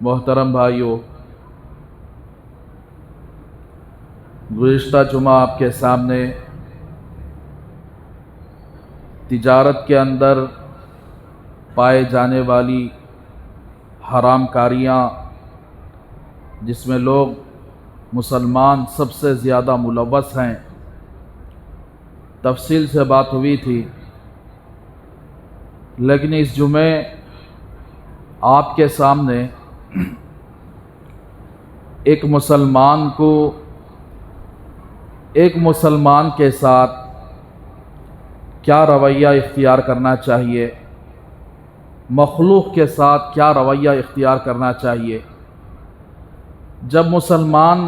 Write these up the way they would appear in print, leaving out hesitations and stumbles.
محترم بھائیوں، گزشتہ جمعہ آپ کے سامنے تجارت کے اندر پائے جانے والی حرام کاریاں جس میں لوگ مسلمان سب سے زیادہ ملوث ہیں، تفصیل سے بات ہوئی تھی، لیکن اس جمعے آپ کے سامنے ایک مسلمان کے ساتھ کیا رویہ اختیار کرنا چاہیے، مخلوق کے ساتھ کیا رویہ اختیار کرنا چاہیے۔ جب مسلمان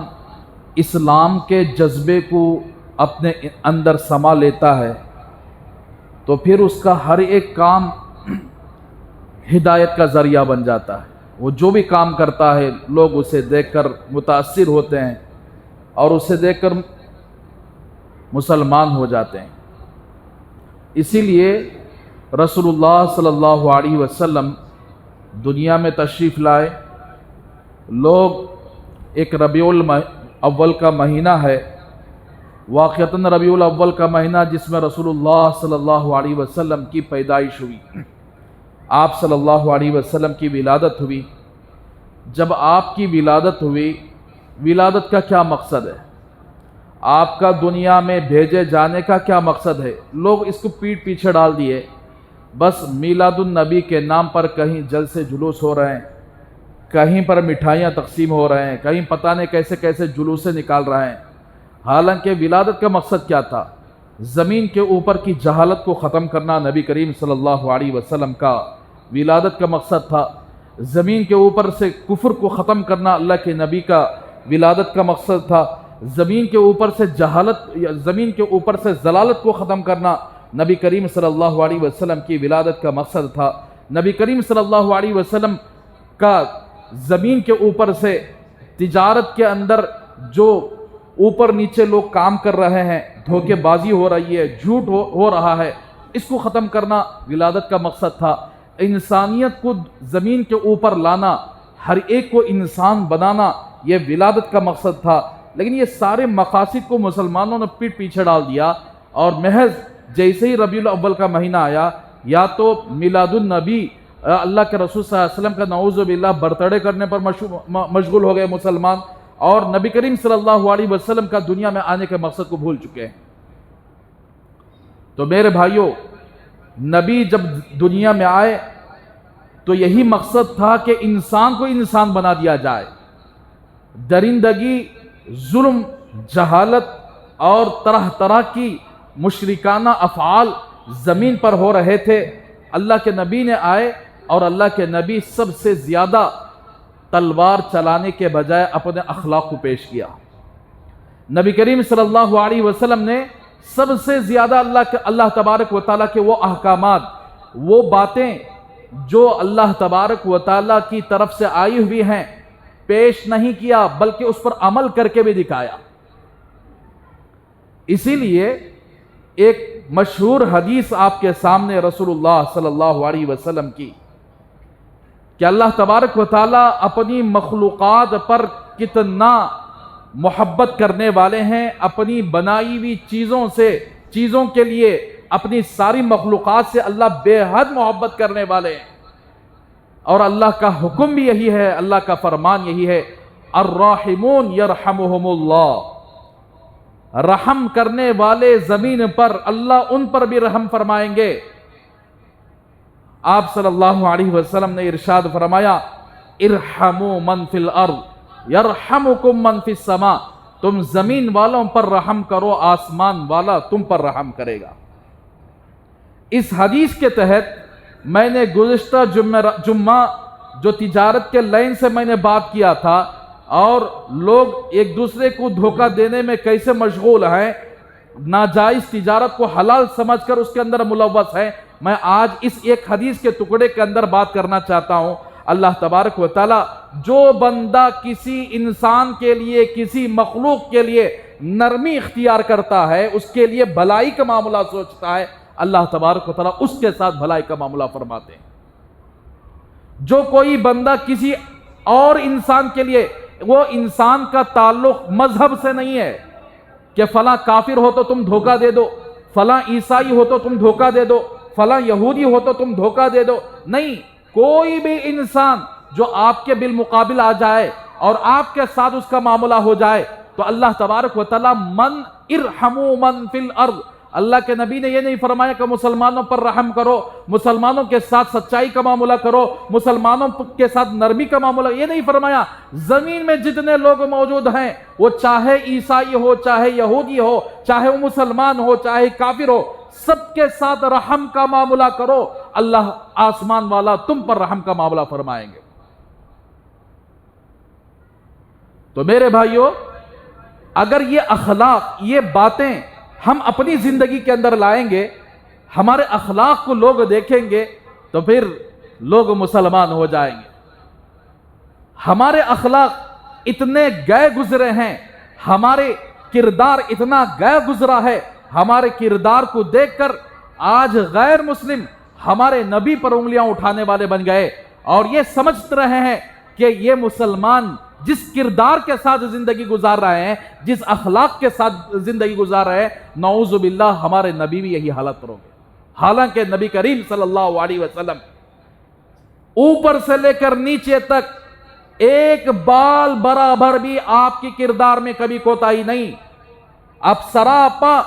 اسلام کے جذبے کو اپنے اندر سما لیتا ہے تو پھر اس کا ہر ایک کام ہدایت کا ذریعہ بن جاتا ہے۔ وہ جو بھی کام کرتا ہے لوگ اسے دیکھ کر متاثر ہوتے ہیں اور اسے دیکھ کر مسلمان ہو جاتے ہیں۔ اسی لیے رسول اللہ صلی اللہ علیہ وسلم دنیا میں تشریف لائے۔ لوگ ایک ربیع الاول کا مہینہ ہے، واقعتاً ربیع الاول کا مہینہ جس میں رسول اللہ صلی اللہ علیہ وسلم کی پیدائش ہوئی، آپ صلی اللہ علیہ وسلم کی ولادت ہوئی۔ جب آپ کی ولادت ہوئی، ولادت کا کیا مقصد ہے، آپ کا دنیا میں بھیجے جانے کا کیا مقصد ہے؟ لوگ اس کو پیٹ پیچھے ڈال دیے، بس میلاد النبی کے نام پر کہیں جلسے جلوس ہو رہے ہیں، کہیں پر مٹھائیاں تقسیم ہو رہے ہیں، کہیں پتہ نہیں کیسے کیسے جلوسے نکال رہے ہیں۔ حالانکہ ولادت کا مقصد کیا تھا؟ زمین کے اوپر کی جہالت کو ختم کرنا نبی کریم صلی اللہ علیہ وسلم کا ولادت کا مقصد تھا۔ زمین کے اوپر سے کفر کو ختم کرنا اللہ کے نبی کا ولادت کا مقصد تھا۔ زمین کے اوپر سے زمین کے اوپر سے ضلالت کو ختم کرنا نبی کریم صلی اللہ علیہ وسلم کی ولادت کا مقصد تھا۔ نبی کریم صلی اللہ علیہ وسلم کا زمین کے اوپر سے تجارت کے اندر جو اوپر نیچے لوگ کام کر رہے ہیں، دھوکے بازی ہو رہی ہے، جھوٹ ہو رہا ہے، اس کو ختم کرنا ولادت کا مقصد تھا۔ انسانیت کو زمین کے اوپر لانا، ہر ایک کو انسان بنانا، یہ ولادت کا مقصد تھا۔ لیکن یہ سارے مقاصد کو مسلمانوں نے پیٹ پیچھے ڈال دیا اور محض جیسے ہی ربیع الاول کا مہینہ آیا، یا تو میلاد النبی اللہ کے رسول صلی اللہ علیہ وسلم کا نعوذ باللہ برتھڈے کرنے پر مشغول ہو گئے مسلمان، اور نبی کریم صلی اللہ علیہ وسلم کا دنیا میں آنے کے مقصد کو بھول چکے ہیں۔ تو میرے بھائیوں، نبی جب دنیا میں آئے تو یہی مقصد تھا کہ انسان کو انسان بنا دیا جائے۔ درندگی، ظلم، جہالت اور طرح طرح کی مشرکانہ افعال زمین پر ہو رہے تھے۔ اللہ کے نبی نے آئے اور اللہ کے نبی سب سے زیادہ تلوار چلانے کے بجائے اپنے اخلاق کو پیش کیا۔ نبی کریم صلی اللہ علیہ وسلم نے سب سے زیادہ اللہ تبارک و تعالیٰ کے وہ احکامات، وہ باتیں جو اللہ تبارک و تعالیٰ کی طرف سے آئی ہوئی ہیں، پیش نہیں کیا بلکہ اس پر عمل کر کے بھی دکھایا۔ اسی لیے ایک مشہور حدیث آپ کے سامنے رسول اللہ صلی اللہ علیہ وسلم کی کہ اللہ تبارک و تعالیٰ اپنی مخلوقات پر کتنا محبت کرنے والے ہیں، اپنی بنائی ہوئی چیزوں کے لیے اپنی ساری مخلوقات سے اللہ بے حد محبت کرنے والے ہیں، اور اللہ کا حکم بھی یہی ہے، اللہ کا فرمان یہی ہے، الراحمون یرحمہم اللہ، رحم کرنے والے زمین پر اللہ ان پر بھی رحم فرمائیں گے۔ آپ صلی اللہ علیہ وسلم نے ارشاد فرمایا، ارحموا من فی الارض یرحمکم من فی السماء، تم زمین والوں پر رحم کرو، آسمان والا تم پر رحم کرے گا۔ اس حدیث کے تحت میں نے گزشتہ جمعہ جو تجارت کے لائن سے میں نے بات کیا تھا، اور لوگ ایک دوسرے کو دھوکہ دینے میں کیسے مشغول ہیں، ناجائز تجارت کو حلال سمجھ کر اس کے اندر ملوث ہیں، میں آج اس ایک حدیث کے ٹکڑے کے اندر بات کرنا چاہتا ہوں۔ اللہ تبارک و تعالی جو بندہ کسی انسان کے لیے، کسی مخلوق کے لیے نرمی اختیار کرتا ہے، اس کے لیے بھلائی کا معاملہ سوچتا ہے، اللہ تبارک و تعالی اس کے ساتھ بھلائی کا معاملہ فرماتے ہیں۔ جو کوئی بندہ کسی اور انسان کے لیے وہ انسان کا تعلق مذہب سے نہیں ہے کہ فلاں کافر ہو تو تم دھوکہ دے دو، فلاں عیسائی ہو تو تم دھوکہ دے دو، فلاں یہودی ہو تو تم دھوکہ دے دو. نہیں، کوئی بھی انسان جو آپ کے بالمقابل آ جائے اور آپ کے ساتھ اس کا معاملہ ہو جائے تو اللہ تبارک و تعالی من ارحموا من فی الارض، اللہ کے نبی نے یہ نہیں فرمایا کہ مسلمانوں پر رحم کرو، مسلمانوں کے ساتھ سچائی کا معاملہ کرو، مسلمانوں کے ساتھ نرمی کا معاملہ، یہ نہیں فرمایا. زمین میں جتنے لوگ موجود ہیں، وہ چاہے عیسائی ہو، چاہے یہودی ہو، چاہے وہ مسلمان ہو، چاہے کافر ہو، سب کے ساتھ رحم کا معاملہ کرو، اللہ آسمان والا تم پر رحم کا معاملہ فرمائیں گے. تو میرے بھائیوں، اگر یہ اخلاق، یہ باتیں ہم اپنی زندگی کے اندر لائیں گے، ہمارے اخلاق کو لوگ دیکھیں گے تو پھر لوگ مسلمان ہو جائیں گے. ہمارے اخلاق اتنے گئے گزرے ہیں، ہمارے کردار اتنا گئے گزرا ہے، ہمارے کردار کو دیکھ کر آج غیر مسلم ہمارے نبی پر انگلیاں اٹھانے والے بن گئے اور یہ سمجھ رہے ہیں کہ یہ مسلمان جس کردار کے ساتھ زندگی گزار رہے ہیں، جس اخلاق کے ساتھ زندگی گزار رہے ہیں، نعوذ باللہ ہمارے نبی بھی یہی حالت پر ہوں گے. حالانکہ نبی کریم صلی اللہ علیہ وسلم اوپر سے لے کر نیچے تک ایک بال برابر بھی آپ کی کردار میں کبھی کوتاہی نہیں. آپ سراپا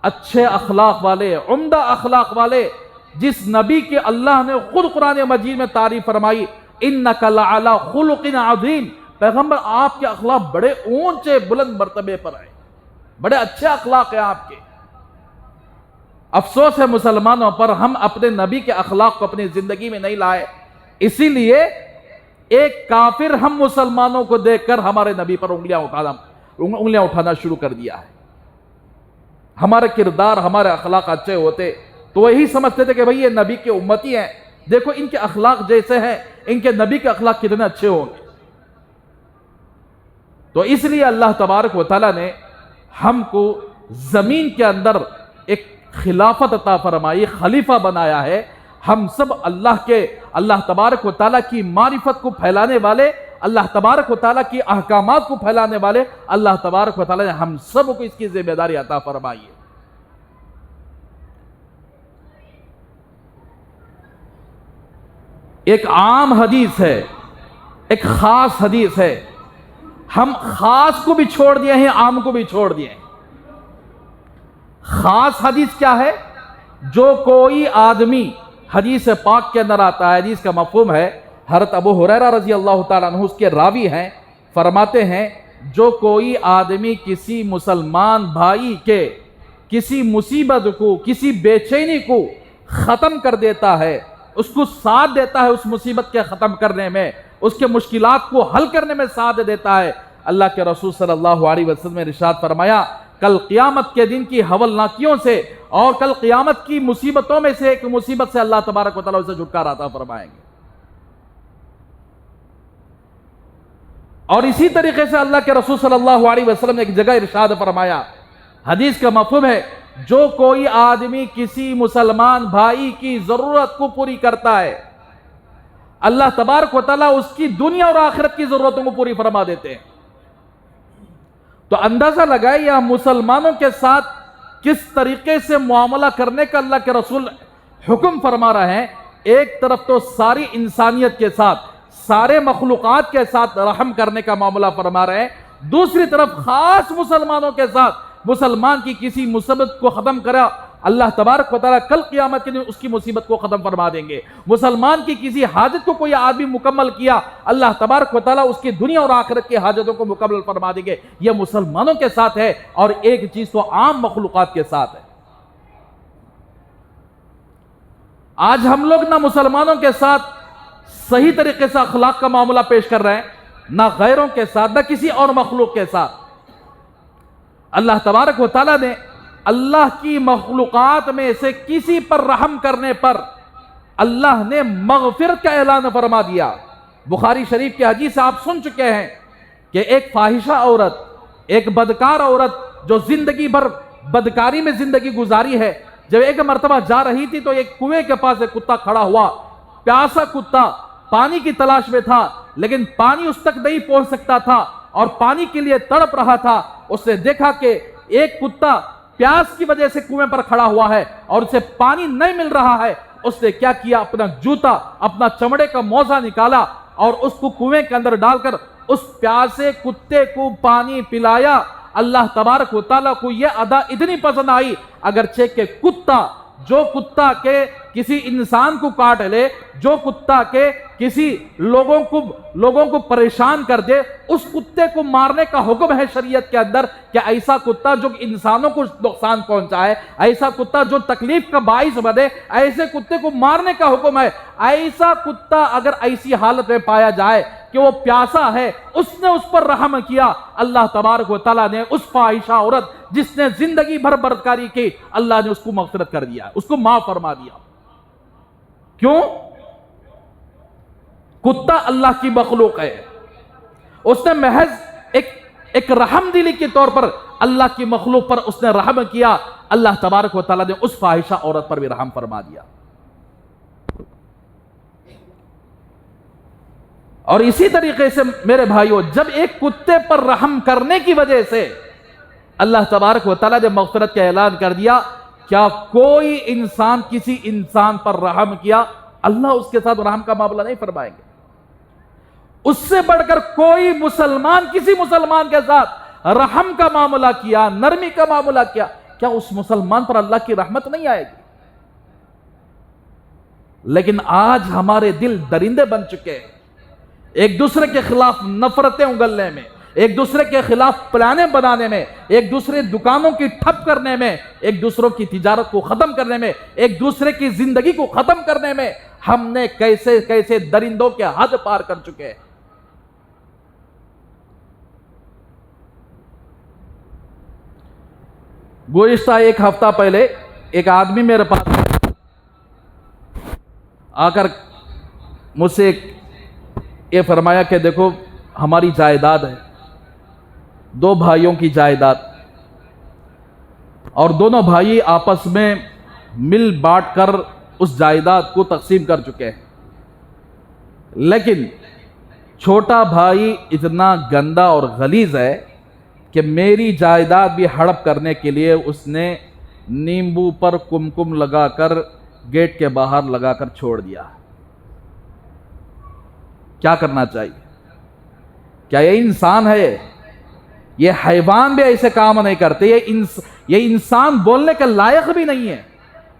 اچھے اخلاق والے، عمدہ اخلاق والے، جس نبی کے اللہ نے خود قرآن مجید میں تعریف فرمائی، اِنَّكَ لَعَلَىٰ خُلُقٍ عَظِيمٍ، پیغمبر آپ کے اخلاق بڑے اونچے بلند مرتبے پر ہیں، بڑے اچھے اخلاق ہیں آپ کے. افسوس ہے مسلمانوں پر، ہم اپنے نبی کے اخلاق کو اپنی زندگی میں نہیں لائے. اسی لیے ایک کافر ہم مسلمانوں کو دیکھ کر ہمارے نبی پر انگلیاں اٹھانا شروع کر دیا ہے. ہمارے کردار، ہمارے اخلاق اچھے ہوتے تو وہی سمجھتے تھے کہ بھئی یہ نبی کے امتی ہیں، دیکھو ان کے اخلاق جیسے ہیں، ان کے نبی کے اخلاق کتنے اچھے ہوں گے. تو اس لیے اللہ تبارک و تعالیٰ نے ہم کو زمین کے اندر ایک خلافت عطا فرمائی، خلیفہ بنایا ہے. ہم سب اللہ تبارک و تعالیٰ کی معرفت کو پھیلانے والے، اللہ تبارک و تعالیٰ کی احکامات کو پھیلانے والے، اللہ تبارک و تعالیٰ نے ہم سب کو اس کی ذمہ داری عطا فرمائی ہے. ایک عام حدیث ہے، ایک خاص حدیث ہے. ہم خاص کو بھی چھوڑ دیے ہیں، عام کو بھی چھوڑ دیے ہیں. خاص حدیث کیا ہے؟ جو کوئی آدمی، حدیث پاک کے اندر آتا ہے، حدیث کا مفہوم ہے، حضرت ابو ہریرہ رضی اللہ تعالیٰ عنہ اس کے راوی ہیں، فرماتے ہیں جو کوئی آدمی کسی مسلمان بھائی کے کسی مصیبت کو، کسی بے چینی کو ختم کر دیتا ہے، اس کو ساتھ دیتا ہے اس مصیبت کے ختم کرنے میں، اس کے مشکلات کو حل کرنے میں ساتھ دیتا ہے، اللہ کے رسول صلی اللہ علیہ وسلم نے ارشاد فرمایا کل قیامت کے دن کی ہولناکیوں سے اور کل قیامت کی مصیبتوں میں سے ایک مصیبت سے اللہ تبارک و تعالیٰ اسے چھٹکارا عطا فرمائیں گے. اور اسی طریقے سے اللہ کے رسول صلی اللہ علیہ وسلم نے ایک جگہ ارشاد فرمایا، حدیث کا مفہوم ہے جو کوئی آدمی کسی مسلمان بھائی کی ضرورت کو پوری کرتا ہے، اللہ تبارک و تعالیٰ اس کی دنیا اور آخرت کی ضرورتوں کو پوری فرما دیتے ہیں. تو اندازہ لگائے یہاں مسلمانوں کے ساتھ کس طریقے سے معاملہ کرنے کا اللہ کے رسول حکم فرما رہے ہیں. ایک طرف تو ساری انسانیت کے ساتھ، سارے مخلوقات کے ساتھ رحم کرنے کا معاملہ فرما رہے ہیں، دوسری طرف خاص مسلمانوں کے ساتھ مسلمان کی کسی مصیبت کو ختم کرا، اللہ تبارک و تعالیٰ کل قیامت کے دن اس کی مصیبت کو ختم فرما دیں گے. مسلمان کی کسی حاجت کو کوئی آدمی مکمل کیا، اللہ تبارک و تعالیٰ اس کی دنیا اور آخرت کی حاجتوں کو مکمل فرما دیں گے. یہ مسلمانوں کے ساتھ ہے. اور ایک چیز تو عام مخلوقات کے ساتھ ہے. آج ہم لوگ نہ مسلمانوں کے ساتھ صحیح طریقے سے اخلاق کا معاملہ پیش کر رہے ہیں، نہ غیروں کے ساتھ، نہ کسی اور مخلوق کے ساتھ. اللہ تبارک و تعالیٰ نے اللہ کی مخلوقات میں سے کسی پر رحم کرنے پر اللہ نے مغفرت کا اعلان فرما دیا. بخاری شریف کی حدیث آپ سن چکے ہیں کہ ایک فاحشہ عورت، ایک بدکار عورت جو زندگی بھر بدکاری میں زندگی گزاری ہے، جب ایک مرتبہ جا رہی تھی تو ایک کنویں کے پاس ایک کتا کھڑا ہوا، پیاسا کتا پانی کی تلاش میں تھا. لیکن پانی اس تک نہیں پہنچ سکتا تھا اور پانی کے لیے تڑپ رہا تھا. اس نے دیکھا کہ ایک کتا پیاس کی وجہ سے کنویں پر کھڑا ہوا ہے اور اسے پانی نہیں مل رہا ہے. اس نے کیا کیا؟ اپنا جوتا، اپنا چمڑے کا موزہ نکالا اور اس کو کنویں کے اندر ڈال کر اس پیاسے کتے کو پانی پلایا. اللہ تبارک و تعالیٰ کو یہ ادا اتنی پسند آئی، اگرچہ کہ جو کتا کے کسی انسان کو کاٹ لے، جو کتا کے کسی لوگوں کو پریشان کر دے، اس کتے کو مارنے کا حکم ہے شریعت کے اندر. کہ ایسا کتا جو انسانوں کو نقصان پہنچائے، ایسا کتا جو تکلیف کا باعث بنے، ایسے کتے کو مارنے کا حکم ہے. ایسا کتا اگر ایسی حالت میں پایا جائے کہ وہ پیاسا ہے، اس نے اس پر رحم کیا، اللہ تبارک و تعالیٰ نے اس فاحشہ عورت جس نے زندگی بھر بدکاری کی، اللہ نے اس کو مغفرت کر دیا، اس کو معاف فرما دیا. کیوں؟ کتا اللہ کی مخلوق ہے، اس نے محض ایک رحم دلی کے طور پر اللہ کی مخلوق پر اس نے رحم کیا. اللہ تبارک و تعالیٰ نے اس فاحشہ عورت پر بھی رحم فرما دیا. اور اسی طریقے سے میرے بھائیوں، جب ایک کتے پر رحم کرنے کی وجہ سے اللہ تبارک و تعالیٰ نے مغفرت کا اعلان کر دیا، کیا کوئی انسان کسی انسان پر رحم کیا، اللہ اس کے ساتھ رحم کا معاملہ نہیں فرمائیں گے. اس سے بڑھ کر کوئی مسلمان کسی مسلمان کے ساتھ رحم کا معاملہ کیا، نرمی کا معاملہ کیا، کیا اس مسلمان پر اللہ کی رحمت نہیں آئے گی؟ لیکن آج ہمارے دل درندے بن چکے ہیں، ایک دوسرے کے خلاف نفرتیں اگلنے میں، ایک دوسرے کے خلاف پلانے بنانے میں، ایک دوسرے دکانوں کی ٹھپ کرنے میں، ایک دوسروں کی تجارت کو ختم کرنے میں، ایک دوسرے کی زندگی کو ختم کرنے میں ہم نے کیسے درندوں کے حد پار کر چکے ہیں. گزشتہ ایک ہفتہ پہلے ایک آدمی میرے پاس آ کر مجھ سے یہ فرمایا کہ دیکھو ہماری جائیداد ہے، 2 بھائیوں کی جائیداد، اور دونوں بھائی آپس میں مل بانٹ کر اس جائیداد کو تقسیم کر چکے ہیں. لیکن چھوٹا بھائی اتنا گندا اور غلیظ ہے کہ میری جائیداد بھی ہڑپ کرنے کے لیے اس نے نیمبو پر کمکم لگا کر گیٹ کے باہر لگا کر چھوڑ دیا. کیا کرنا چاہیے؟ کیا یہ انسان ہے؟ یہ حیوان بھی ایسے کام نہیں کرتے، یہ انسان بولنے کے لائق بھی نہیں ہے.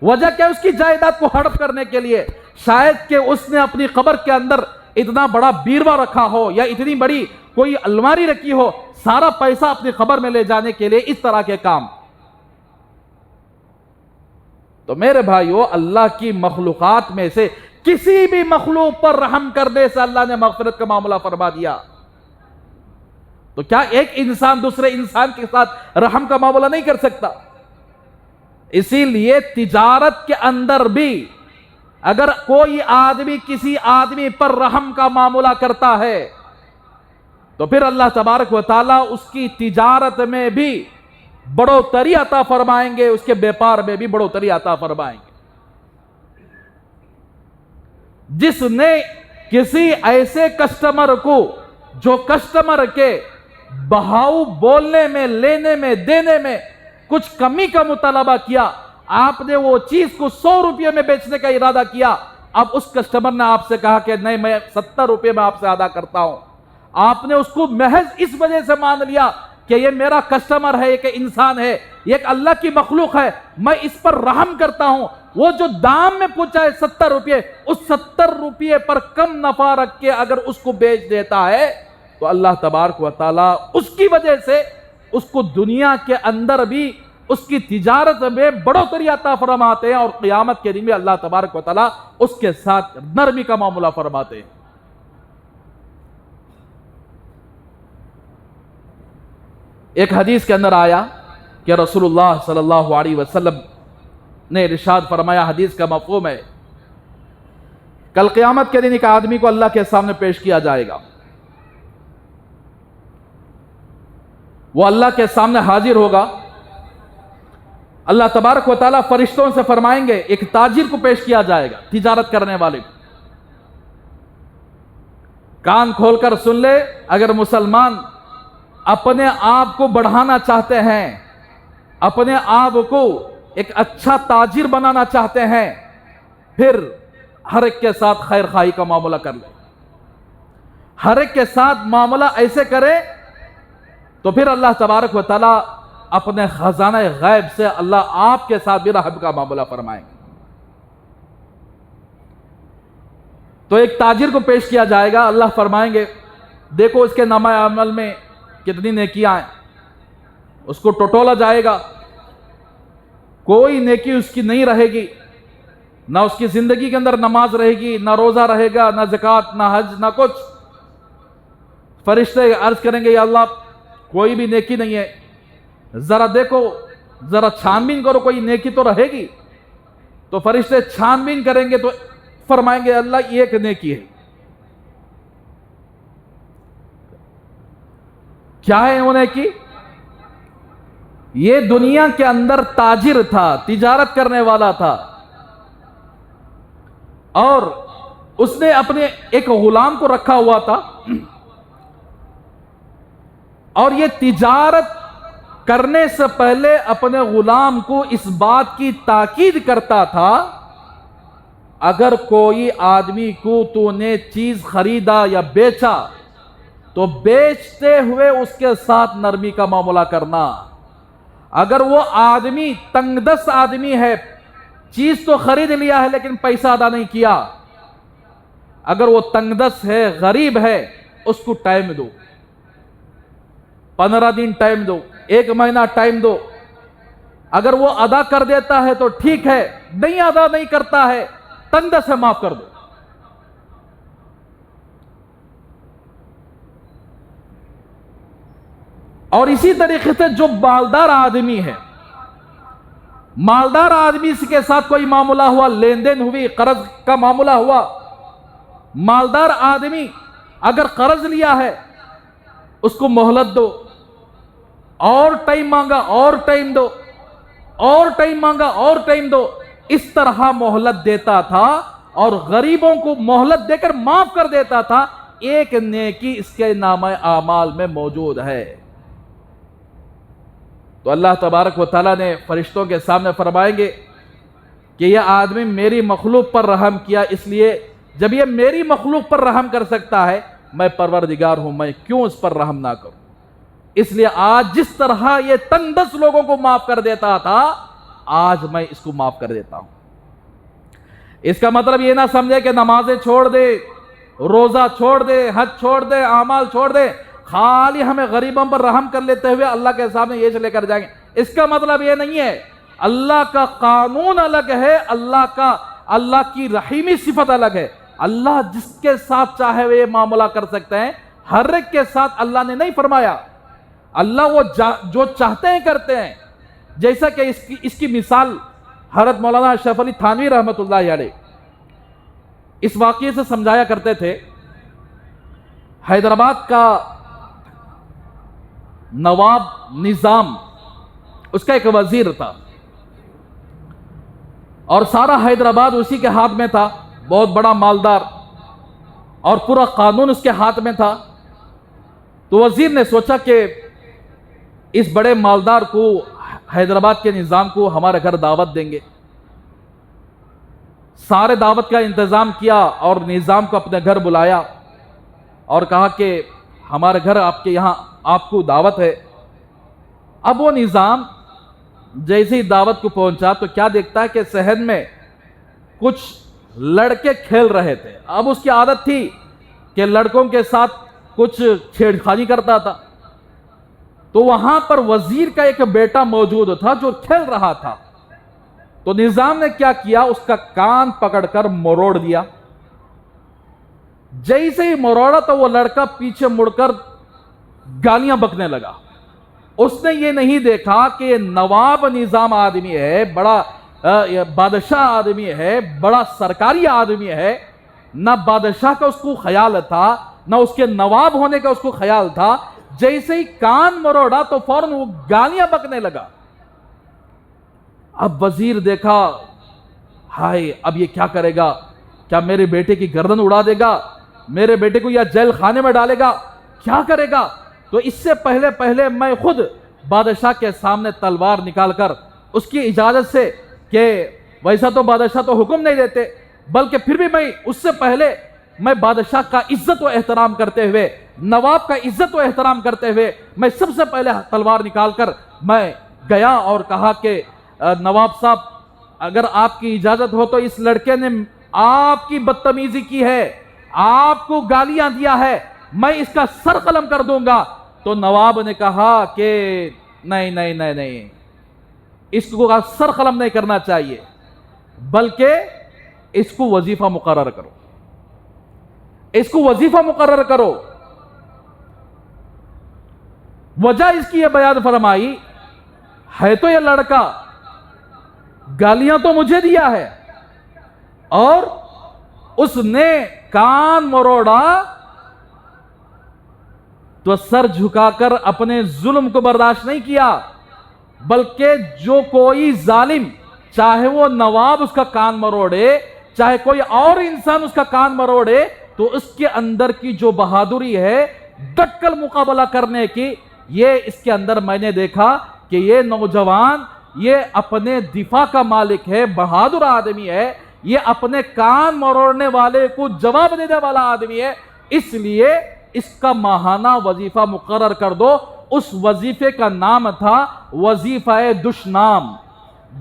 وجہ کیا؟ اس کی جائیداد کو ہڑپ کرنے کے لیے. شاید کہ اس نے اپنی قبر کے اندر اتنا بڑا بیروا رکھا ہو یا اتنی بڑی کوئی الماری رکھی ہو، سارا پیسہ اپنی قبر میں لے جانے کے لیے اس طرح کے کام. تو میرے بھائیو، اللہ کی مخلوقات میں سے کسی بھی مخلوق پر رحم کرنے سے اللہ نے مغفرت کا معاملہ فرما دیا. تو کیا ایک انسان دوسرے انسان کے ساتھ رحم کا معاملہ نہیں کر سکتا؟ اسی لیے تجارت کے اندر بھی اگر کوئی آدمی کسی آدمی پر رحم کا معاملہ کرتا ہے تو پھر اللہ تبارک و تعالیٰ اس کی تجارت میں بھی بڑھوتری عطا فرمائیں گے، اس کے بیپار میں بھی بڑھوتری عطا فرمائیں گے. جس نے کسی ایسے کسٹمر کو جو کسٹمر کے بہاؤ بولنے میں، لینے میں، دینے میں کچھ کمی کا مطالبہ کیا، آپ نے وہ چیز کو 100 روپے میں بیچنے کا ارادہ کیا، اب اس کسٹمر نے آپ سے کہا کہ نہیں، میں 70 روپے میں آپ سے ادا کرتا ہوں. آپ نے اس کو محض اس وجہ سے مان لیا کہ یہ میرا کسٹمر ہے، ایک انسان ہے، یہ ایک اللہ کی مخلوق ہے، میں اس پر رحم کرتا ہوں. وہ جو دام میں پوچھا ہے 70 روپے، اس 70 روپے پر کم نفع رکھ کے اگر اس کو بیچ دیتا ہے تو اللہ تبارک و تعالیٰ اس کی وجہ سے اس کو دنیا کے اندر بھی اس کی تجارت میں بڑھوتری عطا فرماتے ہیں، اور قیامت کے دن میں اللہ تبارک و تعالیٰ اس کے ساتھ نرمی کا معاملہ فرماتے ہیں. ایک حدیث کے اندر آیا کہ رسول اللہ صلی اللہ علیہ وسلم نے ارشاد فرمایا، حدیث کا مفہوم ہے، کل قیامت کے دن ایک آدمی کو اللہ کے سامنے پیش کیا جائے گا. وہ اللہ کے سامنے حاضر ہوگا. اللہ تبارک و تعالیٰ فرشتوں سے فرمائیں گے، ایک تاجر کو پیش کیا جائے گا، تجارت کرنے والے کو. کان کھول کر سن لے، اگر مسلمان اپنے آپ کو بڑھانا چاہتے ہیں، اپنے آپ کو ایک اچھا تاجر بنانا چاہتے ہیں، پھر ہر ایک کے ساتھ خیر خواہی کا معاملہ کر لے، ہر ایک کے ساتھ معاملہ ایسے کرے تو پھر اللہ تبارک و تعالی اپنے خزانہ غیب سے اللہ آپ کے ساتھ بھی رحم کا معاملہ فرمائیں گے۔ تو ایک تاجر کو پیش کیا جائے گا، اللہ فرمائیں گے دیکھو اس کے نامہ عمل میں کتنی نیکیاں ہیں، اس کو ٹٹولا جائے گا، کوئی نیکی اس کی نہیں رہے گی، نہ اس کی زندگی کے اندر نماز رہے گی، نہ روزہ رہے گا، نہ زکوٰۃ، نہ حج، نہ کچھ۔ فرشتے عرض کریں گے یا اللہ کوئی بھی نیکی نہیں ہے، ذرا دیکھو، ذرا چھان بین کرو، کوئی نیکی تو رہے گی۔ تو فرشتے چھان بین کریں گے تو فرمائیں گے اللہ یہ ایک نیکی ہے۔ کیا ہے وہ نیکی؟ یہ دنیا کے اندر تاجر تھا، تجارت کرنے والا تھا، اور اس نے اپنے ایک غلام کو رکھا ہوا تھا، اور یہ تجارت کرنے سے پہلے اپنے غلام کو اس بات کی تاکید کرتا تھا اگر کوئی آدمی کو تو نے چیز خریدا یا بیچا تو بیچتے ہوئے اس کے ساتھ نرمی کا معاملہ کرنا۔ اگر وہ آدمی تنگ دست آدمی ہے، چیز تو خرید لیا ہے لیکن پیسہ ادا نہیں کیا، اگر وہ تنگ دست ہے، غریب ہے، اس کو ٹائم دو، 15 دن ٹائم دو، 1 مہینہ ٹائم دو۔ اگر وہ ادا کر دیتا ہے تو ٹھیک ہے، نہیں ادا نہیں کرتا ہے تنگ دست سے معاف کر دو۔ اور اسی طریقے سے جو مالدار آدمی ہے، مالدار آدمی کے ساتھ کوئی معاملہ ہوا، لین دین ہوئی، قرض کا معاملہ ہوا، مالدار آدمی اگر قرض لیا ہے اس کو مہلت دو، اور ٹائم مانگا اور ٹائم دو، اور ٹائم مانگا اور ٹائم دو، اس طرح مہلت دیتا تھا اور غریبوں کو مہلت دے کر معاف کر دیتا تھا۔ ایک نیکی اس کے نامہ اعمال میں موجود ہے۔ تو اللہ تبارک و تعالیٰ نے فرشتوں کے سامنے فرمائیں گے کہ یہ آدمی میری مخلوق پر رحم کیا، اس لیے جب یہ میری مخلوق پر رحم کر سکتا ہے، میں پروردگار ہوں، میں کیوں اس پر رحم نہ کروں؟ اس لیے آج جس طرح یہ تنگ دست لوگوں کو معاف کر دیتا تھا، آج میں اس کو معاف کر دیتا ہوں۔ اس کا مطلب یہ نہ سمجھے کہ نمازیں چھوڑ دے، روزہ چھوڑ دے، حج چھوڑ دے، اعمال چھوڑ دے، خالی ہمیں غریبوں پر رحم کر لیتے ہوئے اللہ کے سامنے یہ لے کر جائیں گے۔ اس کا مطلب یہ نہیں ہے۔ اللہ کا قانون الگ ہے، اللہ کی رحیمی صفت الگ ہے۔ اللہ جس کے ساتھ چاہے وہ یہ معاملہ کر سکتے ہیں، ہر ایک کے ساتھ اللہ نے نہیں فرمایا۔ اللہ وہ جو چاہتے ہیں کرتے ہیں، جیسا کہ اس کی مثال حضرت مولانا اشرف علی تھانوی رحمۃ اللہ علیہ اس واقعے سے سمجھایا کرتے تھے۔ حیدرآباد کا نواب نظام، اس کا ایک وزیر تھا، اور سارا حیدرآباد اسی کے ہاتھ میں تھا، بہت بڑا مالدار، اور پورا قانون اس کے ہاتھ میں تھا۔ تو وزیر نے سوچا کہ اس بڑے مالدار کو، حیدرآباد کے نظام کو ہمارے گھر دعوت دیں گے۔ سارے دعوت کا انتظام کیا اور نظام کو اپنے گھر بلایا اور کہا کہ ہمارے گھر آپ کے یہاں آپ کو دعوت ہے۔ اب وہ نظام جیسے ہی دعوت کو پہنچا تو کیا دیکھتا ہے کہ صحن میں کچھ لڑکے کھیل رہے تھے۔ اب اس کی عادت تھی کہ لڑکوں کے ساتھ کچھ چھیڑ خانی کرتا تھا۔ تو وہاں پر وزیر کا ایک بیٹا موجود تھا جو کھیل رہا تھا۔ تو نظام نے کیا کیا، اس کا کان پکڑ کر مروڑ دیا۔ جیسے ہی مروڑا تو وہ لڑکا پیچھے مڑ کر گالیاں بکنے لگا۔ اس نے یہ نہیں دیکھا کہ یہ نواب نظام آدمی ہے، بڑا بادشاہ آدمی ہے، بڑا سرکاری آدمی ہے۔ نہ بادشاہ کا اس کو خیال تھا، نہ اس کے نواب ہونے کا اس کو خیال تھا۔ جیسے ہی کان مروڑا تو فوراً وہ گالیاں بکنے لگا۔ اب وزیر دیکھا، ہائے اب یہ کیا کرے گا، کیا میرے بیٹے کی گردن اڑا دے گا؟ میرے بیٹے کو یا جیل خانے میں ڈالے گا، کیا کرے گا؟ تو اس سے پہلے میں خود بادشاہ کے سامنے تلوار نکال کر اس کی اجازت سے، کہ ویسا تو بادشاہ تو حکم نہیں دیتے، بلکہ پھر بھی میں اس سے پہلے میں بادشاہ کا عزت و احترام کرتے ہوئے، نواب کا عزت و احترام کرتے ہوئے، میں سب سے پہلے تلوار نکال کر میں گیا اور کہا کہ نواب صاحب، اگر آپ کی اجازت ہو تو اس لڑکے نے آپ کی بدتمیزی کی ہے، آپ کو گالیاں دیا ہے، میں اس کا سر قلم کر دوں گا۔ تو نواب نے کہا کہ نہیں، اس کو سر قلم نہیں کرنا چاہیے، بلکہ اس کو وظیفہ مقرر کرو، اس کو وظیفہ مقرر کرو۔ وجہ اس کی یہ بیان فرمائی ہے، تو یہ لڑکا گالیاں تو مجھے دیا ہے، اور اس نے کان مروڑا تو سر جھکا کر اپنے ظلم کو برداشت نہیں کیا، بلکہ جو کوئی ظالم، چاہے وہ نواب اس کا کان مروڑے، چاہے کوئی اور انسان اس کا کان مروڑے، تو اس کے اندر کی جو بہادری ہے ڈٹ کر مقابلہ کرنے کی، یہ اس کے اندر میں نے دیکھا کہ یہ نوجوان، یہ اپنے دفاع کا مالک ہے، بہادر آدمی ہے، یہ اپنے کان مروڑنے والے کو جواب دینے والا آدمی ہے، اس لیے اس کا ماہانہ وظیفہ مقرر کر دو۔ اس وظیفے کا نام تھا وظیفہ دشنام،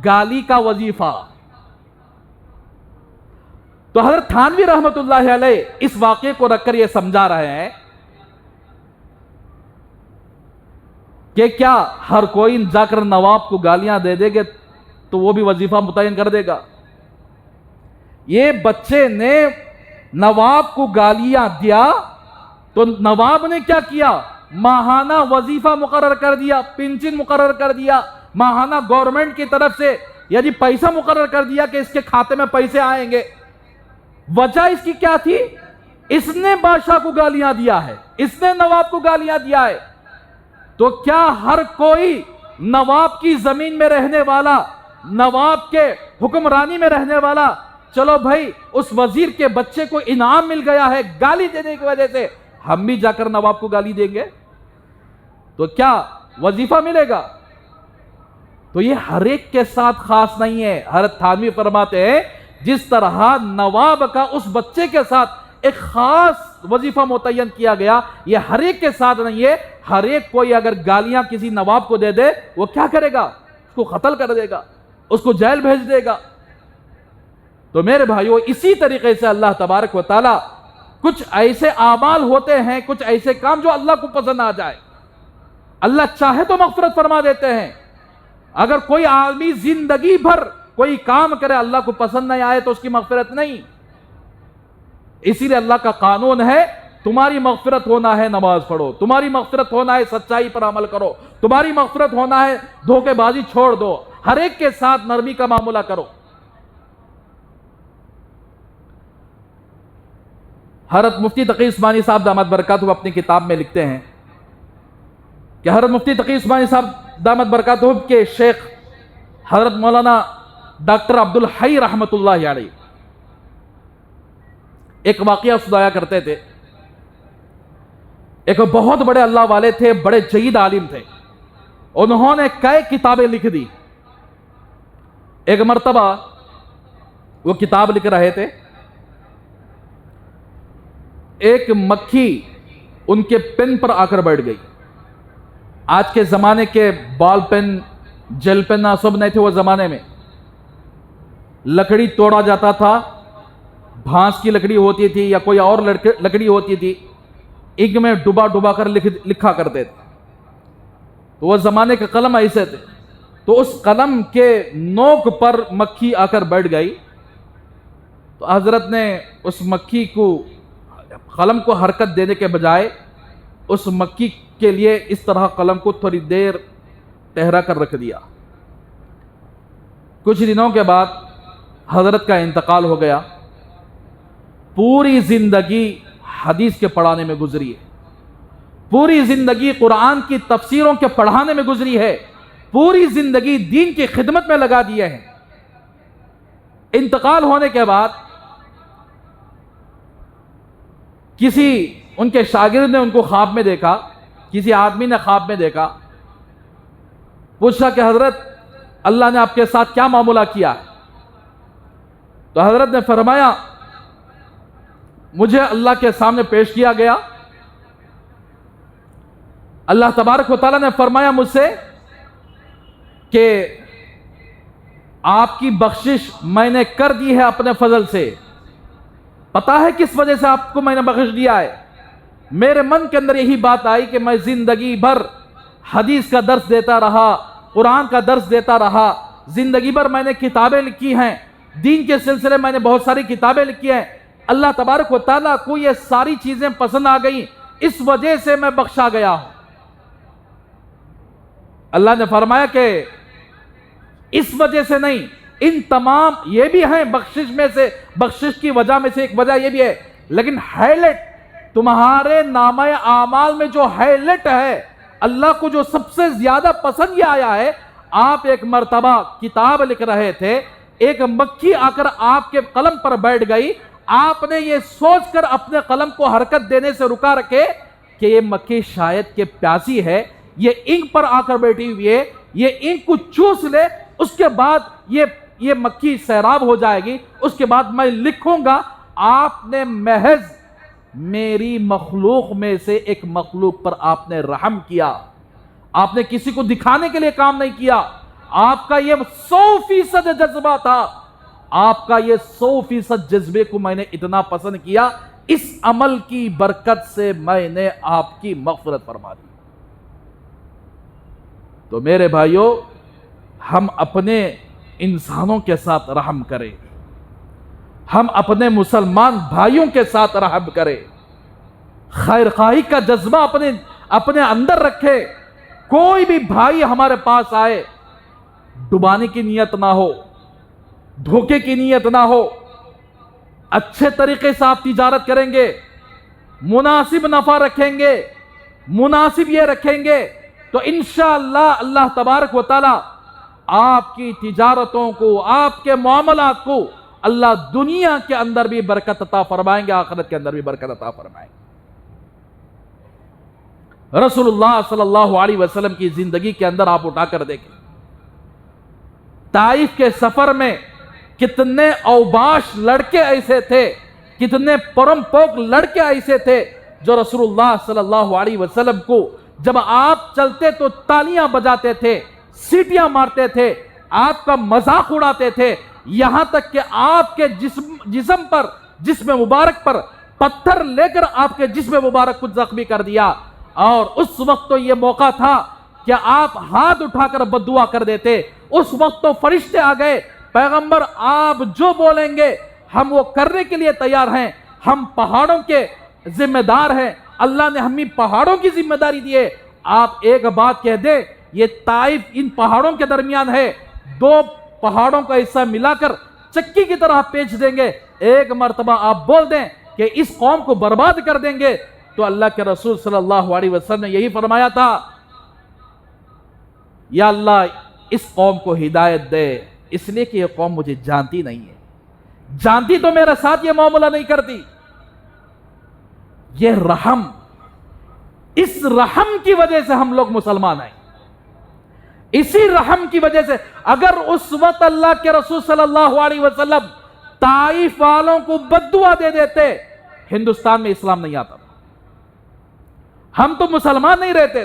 گالی کا وظیفہ۔ تو حضرت تھانوی رحمت اللہ علیہ اس واقعے کو رکھ کر یہ سمجھا رہے ہیں کہ کیا ہر کوئی جا کر نواب کو گالیاں دے دے گے تو وہ بھی وظیفہ متعین کر دے گا؟ یہ بچے نے نواب کو گالیاں دیا تو نواب نے کیا کیا؟ ماہانہ وظیفہ مقرر کر دیا، پنشن مقرر کر دیا، ماہانہ گورنمنٹ کی طرف سے یعنی پیسہ مقرر کر دیا کہ اس کے کھاتے میں پیسے آئیں گے۔ وجہ اس کی کیا تھی؟ اس نے بادشاہ کو گالیاں دیا ہے، اس نے نواب کو گالیاں دیا ہے۔ تو کیا ہر کوئی نواب کی زمین میں رہنے والا، نواب کے حکمرانی میں رہنے والا، چلو بھائی اس وزیر کے بچے کو انعام مل گیا ہے گالی دینے کی وجہ سے، ہم بھی جا کر نواب کو گالی دیں گے تو کیا وظیفہ ملے گا؟ تو یہ ہر ایک کے ساتھ خاص نہیں ہے۔ حضرت تھانوی فرماتے ہیں جس طرح نواب کا اس بچے کے ساتھ ایک خاص وظیفہ متعین کیا گیا، یہ ہر ایک کے ساتھ نہیں ہے۔ ہر ایک کوئی اگر گالیاں کسی نواب کو دے دے، وہ کیا کرے گا؟ اس کو قتل کر دے گا، اس کو جیل بھیج دے گا۔ تو میرے بھائیو، اسی طریقے سے اللہ تبارک و تعالی کچھ ایسے اعمال ہوتے ہیں، کچھ ایسے کام جو اللہ کو پسند آ جائے، اللہ چاہے تو مغفرت فرما دیتے ہیں۔ اگر کوئی آدمی زندگی بھر کوئی کام کرے اللہ کو پسند نہیں آئے تو اس کی مغفرت نہیں۔ اسی لیے اللہ کا قانون ہے، تمہاری مغفرت ہونا ہے نماز پڑھو، تمہاری مغفرت ہونا ہے سچائی پر عمل کرو، تمہاری مغفرت ہونا ہے دھوکے بازی چھوڑ دو، ہر ایک کے ساتھ نرمی کا معاملہ کرو۔ حضرت مفتی تقی عثمانی صاحب دامت برکاتہ اپنی کتاب میں لکھتے ہیں کہ حضرت مفتی تقی عثمانی صاحب دامت برکاتہ کے شیخ حضرت مولانا ڈاکٹر عبدالحی رحمت اللہ علیہ ایک واقعہ سنایا کرتے تھے۔ ایک بہت بڑے اللہ والے تھے، بڑے جید عالم تھے، انہوں نے کئی کتابیں لکھ دی۔ ایک مرتبہ وہ کتاب لکھ رہے تھے، ایک مکھی ان کے پین پر آ کر بیٹھ گئی۔ آج کے زمانے کے بال پین، جیل پین سب نہیں تھے، وہ زمانے میں لکڑی توڑا جاتا تھا، بھانس کی لکڑی ہوتی تھی یا کوئی اور لکڑی ہوتی تھی، انک میں ڈبا ڈبا کر لکھا کرتے تھے۔ تو وہ زمانے کے قلم ایسے تھے، تو اس قلم کے نوک پر مکھی آ کر بیٹھ گئی۔ تو حضرت نے اس مکھی کو، قلم کو حرکت دینے کے بجائے اس مکھی کے لیے اس طرح قلم کو تھوڑی دیر ٹھہرا کر رکھ دیا۔ کچھ دنوں کے بعد حضرت کا انتقال ہو گیا۔ پوری زندگی حدیث کے پڑھانے میں گزری ہے، پوری زندگی قرآن کی تفسیروں کے پڑھانے میں گزری ہے، پوری زندگی دین کی خدمت میں لگا دیے ہیں۔ انتقال ہونے کے بعد کسی ان کے شاگرد نے ان کو خواب میں دیکھا، کسی آدمی نے خواب میں دیکھا، پوچھا کہ حضرت اللہ نے آپ کے ساتھ کیا معاملہ کیا؟ تو حضرت نے فرمایا مجھے اللہ کے سامنے پیش کیا گیا، اللہ تبارک و تعالیٰ نے فرمایا مجھ سے کہ آپ کی بخشش میں نے کر دی ہے اپنے فضل سے، پتا ہے کس وجہ سے آپ کو میں نے بخش دیا ہے؟ میرے من کے اندر یہی بات آئی کہ میں زندگی بھر حدیث کا درس دیتا رہا، قرآن کا درس دیتا رہا، زندگی بھر میں نے کتابیں لکھی ہیں، دین کے سلسلے میں نے بہت ساری کتابیں لکھی ہیں، اللہ تبارک و تعالیٰ کو یہ ساری چیزیں پسند آ گئیں، اس وجہ سے میں بخشا گیا ہوں۔ اللہ نے فرمایا کہ اس وجہ سے نہیں، ان تمام یہ بھی ہیں بخشش میں سے، بخشش کی وجہ میں سے ایک وجہ یہ بھی ہے، لیکن ہائلائٹ تمہارے نامہ اعمال میں جو ہائلائٹ ہے، اللہ کو جو سب سے زیادہ پسند یہ آیا ہے، آپ ایک مرتبہ کتاب لکھ رہے تھے، ایک مکھی آ کر آپ کے قلم پر بیٹھ گئی، آپ نے یہ سوچ کر اپنے قلم کو حرکت دینے سے رکا رکھے کہ یہ مکھی شاید کہ پیاسی ہے، یہ انک پر آ کر بیٹھی ہوئی ہے، یہ انک کو چوس لے، اس کے بعد یہ مکھی سیراب ہو جائے گی، اس کے بعد میں لکھوں گا۔ آپ نے محض میری مخلوق میں سے ایک مخلوق پر آپ نے رحم کیا، آپ نے کسی کو دکھانے کے لیے کام نہیں کیا، آپ کا یہ 100% جذبہ تھا، آپ کا یہ 100% جذبے کو میں نے اتنا پسند کیا، اس عمل کی برکت سے میں نے آپ کی مغفرت فرما دی۔ تو میرے بھائیوں، ہم اپنے انسانوں کے ساتھ رحم کریں، ہم اپنے مسلمان بھائیوں کے ساتھ رحم کریں، خیر خواہی کا جذبہ اپنے اندر رکھے۔ کوئی بھی بھائی ہمارے پاس آئے، ڈبانے کی نیت نہ ہو، دھوکے کی نیت نہ ہو، اچھے طریقے سے آپ تجارت کریں گے، مناسب نفع رکھیں گے، مناسب یہ رکھیں گے تو انشاءاللہ اللہ تبارک و تعالی آپ کی تجارتوں کو، آپ کے معاملات کو اللہ دنیا کے اندر بھی برکت عطا فرمائیں گے، آخرت کے اندر بھی برکت عطا فرمائیں گے۔ رسول اللہ صلی اللہ علیہ وسلم کی زندگی کے اندر آپ اٹھا کر دیکھیں، طائف کے سفر میں کتنے اوباش لڑکے ایسے تھے، کتنے پرم پوک لڑکے ایسے تھے جو رسول اللہ صلی اللہ علیہ وسلم کو جب آپ چلتے تو تالیاں بجاتے تھے، سیٹیاں مارتے تھے، آپ کا مذاق اڑاتے تھے، یہاں تک کہ آپ کے جسم مبارک پر پتھر لے کر آپ کے جسم مبارک کو زخمی کر دیا۔ اور اس وقت تو یہ موقع تھا کہ آپ ہاتھ اٹھا کر بد دعا کر دیتے، اس وقت تو فرشتے آ گئے، پیغمبر آپ جو بولیں گے ہم وہ کرنے کے لیے تیار ہیں، ہم پہاڑوں کے ذمہ دار ہیں، اللہ نے ہمیں پہاڑوں کی ذمہ داری دی ہے، آپ ایک بات کہہ دیں، یہ طائف ان پہاڑوں کے درمیان ہے، 2 پہاڑوں کا حصہ ملا کر چکی کی طرح پیچ دیں گے، ایک مرتبہ آپ بول دیں کہ اس قوم کو برباد کر دیں گے، تو اللہ کے رسول صلی اللہ علیہ وسلم نے یہی فرمایا تھا، یا اللہ اس قوم کو ہدایت دے، اس لیے کہ یہ قوم مجھے جانتی نہیں ہے، جانتی تو میرے ساتھ یہ معاملہ نہیں کرتی۔ یہ رحم، اس رحم کی وجہ سے ہم لوگ مسلمان ہیں، اسی رحم کی وجہ سے۔ اگر اس وقت اللہ کے رسول صلی اللہ علیہ وسلم طائف والوں کو بد دعا دے دیتے، ہندوستان میں اسلام نہیں آتا، ہم تو مسلمان نہیں رہتے۔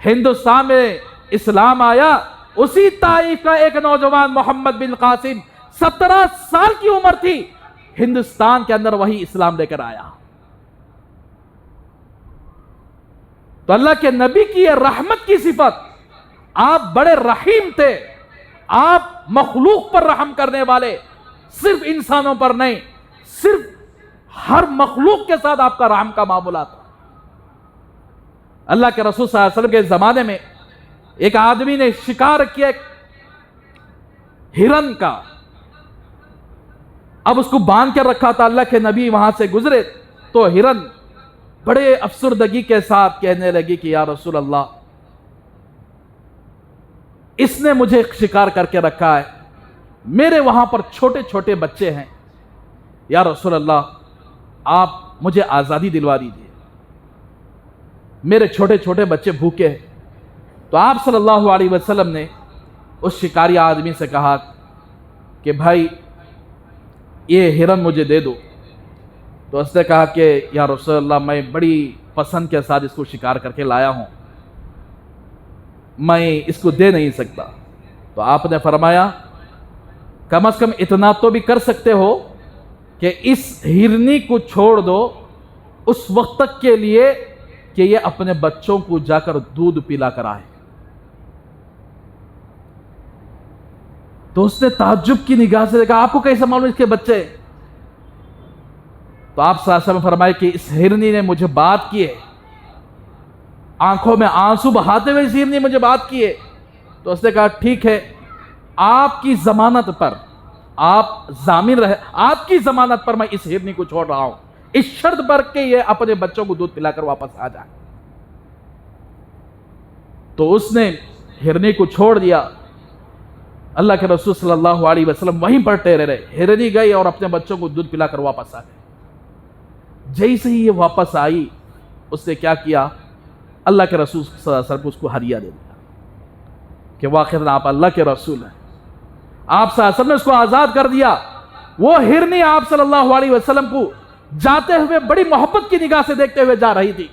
ہندوستان میں اسلام آیا، اسی طائف کا ایک نوجوان محمد بن قاسم، 17 سال کی عمر تھی، ہندوستان کے اندر وہی اسلام لے کر آیا۔ تو اللہ کے نبی کی یہ رحمت کی صفت، آپ بڑے رحیم تھے، آپ مخلوق پر رحم کرنے والے، صرف انسانوں پر نہیں، صرف ہر مخلوق کے ساتھ آپ کا رحم کا معاملہ تھا۔ اللہ کے رسول صلی اللہ علیہ وسلم کے زمانے میں ایک آدمی نے شکار کیا ایک ہرن کا، اب اس کو باندھ کر رکھا تھا، اللہ کے نبی وہاں سے گزرے تو ہرن بڑے افسردگی کے ساتھ کہنے لگی کہ یا رسول اللہ، اس نے مجھے شکار کر کے رکھا ہے، میرے وہاں پر چھوٹے چھوٹے بچے ہیں، یا رسول اللہ آپ مجھے آزادی دلوا دیجیے، میرے چھوٹے چھوٹے بچے بھوکے ہیں۔ تو آپ صلی اللہ علیہ وسلم نے اس شکاری آدمی سے کہا کہ بھائی یہ ہرن مجھے دے دو۔ تو اس نے کہا کہ یا رسول اللہ، میں بڑی پسند کے ساتھ اس کو شکار کر کے لایا ہوں، میں اس کو دے نہیں سکتا۔ تو آپ نے فرمایا کم از کم اتنا تو بھی کر سکتے ہو کہ اس ہرنی کو چھوڑ دو اس وقت تک کے لیے کہ یہ اپنے بچوں کو جا کر دودھ پلا کر آئے۔ تو اس نے تعجب کی نگاہ سے دیکھا، آپ کو کیسے معلوم اس کے بچے؟ تو آپ صلی اللہ علیہ وسلم فرمائے کہ اس ہرنی نے مجھے بات کی ہے، آنکھوں میں آنسو بہاتے ہوئے اس ہرنی نے مجھے بات کی ہے۔ تو اس نے کہا ٹھیک ہے، آپ کی ضمانت پر، آپ ضامن رہے، آپ کی ضمانت پر میں اس ہرنی کو چھوڑ رہا ہوں، اس شرط پر کہ یہ اپنے بچوں کو دودھ پلا کر واپس آ جائے۔ تو اس نے ہرنی کو چھوڑ دیا۔ اللہ کے رسول صلی اللہ علیہ وسلم وہیں پر ٹھہرے رہے۔ ہرنی گئی اور اپنے بچوں کو دودھ پلا کر واپس آ گئے۔ جیسے ہی یہ واپس آئی، اس نے کیا کیا؟ اللہ کے رسول صلی اللہ علیہ وسلم کو اس کو ہدیہ دے دیا کہ واقعاً آپ اللہ کے رسول ہیں۔ آپ صلی اللہ علیہ وسلم نے اس کو آزاد کر دیا۔ وہ ہرنی آپ صلی اللہ علیہ وسلم کو جاتے ہوئے بڑی محبت کی نگاہ سے دیکھتے ہوئے جا رہی تھی۔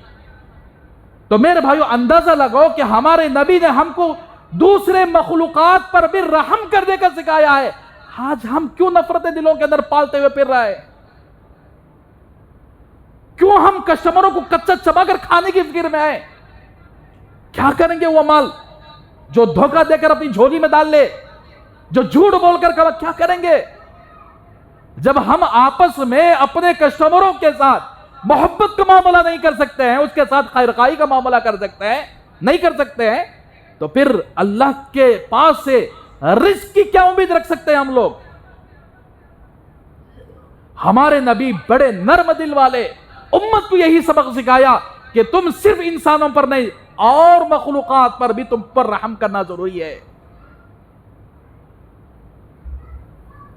تو میرے بھائیو، اندازہ لگاؤ کہ ہمارے نبی نے ہم کو دوسرے مخلوقات پر بھی رحم کرنے کا سکھایا ہے، آج ہم کیوں نفرتیں دلوں کے اندر پالتے ہوئے پھر رہے ہیں؟ کیوں ہم کسٹمروں کو کچا چبا کر کھانے کی فکر میں ہیں؟ کیا کریں گے وہ مال جو دھوکہ دے کر اپنی جھولی میں ڈال لے، جو جھوٹ بول کر کیا کریں گے؟ جب ہم آپس میں اپنے کسٹمروں کے ساتھ محبت کا معاملہ نہیں کر سکتے ہیں، اس کے ساتھ خیر خواہی کا معاملہ کر سکتے ہیں، نہیں کر سکتے ہیں، تو پھر اللہ کے پاس سے رزق کی کیا امید رکھ سکتے ہیں ہم لوگ؟ ہمارے نبی بڑے نرم دل والے، امت کو یہی سبق سکھایا کہ تم صرف انسانوں پر نہیں اور مخلوقات پر بھی تم پر رحم کرنا ضروری ہے۔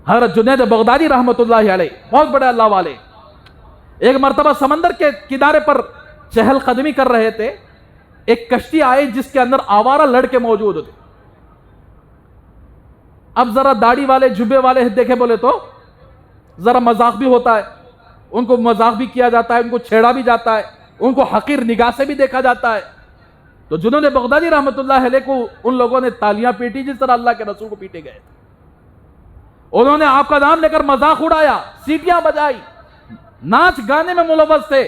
حضرت جنید بغدادی رحمت اللہ علیہ بہت بڑے اللہ والے، ایک مرتبہ سمندر کے کنارے پر چہل قدمی کر رہے تھے، ایک کشتی آئی جس کے اندر آوارہ لڑکے موجود تھے۔ اب ذرا داڑھی والے جبے والے دیکھے بولے تو ذرا مذاق بھی ہوتا ہے، ان کو مذاق بھی کیا جاتا ہے، ان کو چھیڑا بھی جاتا ہے، ان کو حقیر نگاہ سے بھی دیکھا جاتا ہے۔ تو جنید بغدادی رحمت اللہ علیہ کو ان لوگوں نے تالیاں پیٹی جس طرح اللہ کے رسول کو پیٹے گئے۔ انہوں نے آپ کا نام لے کر مذاق اڑایا، سیٹیاں بجائی، ناچ گانے میں ملوث تھے۔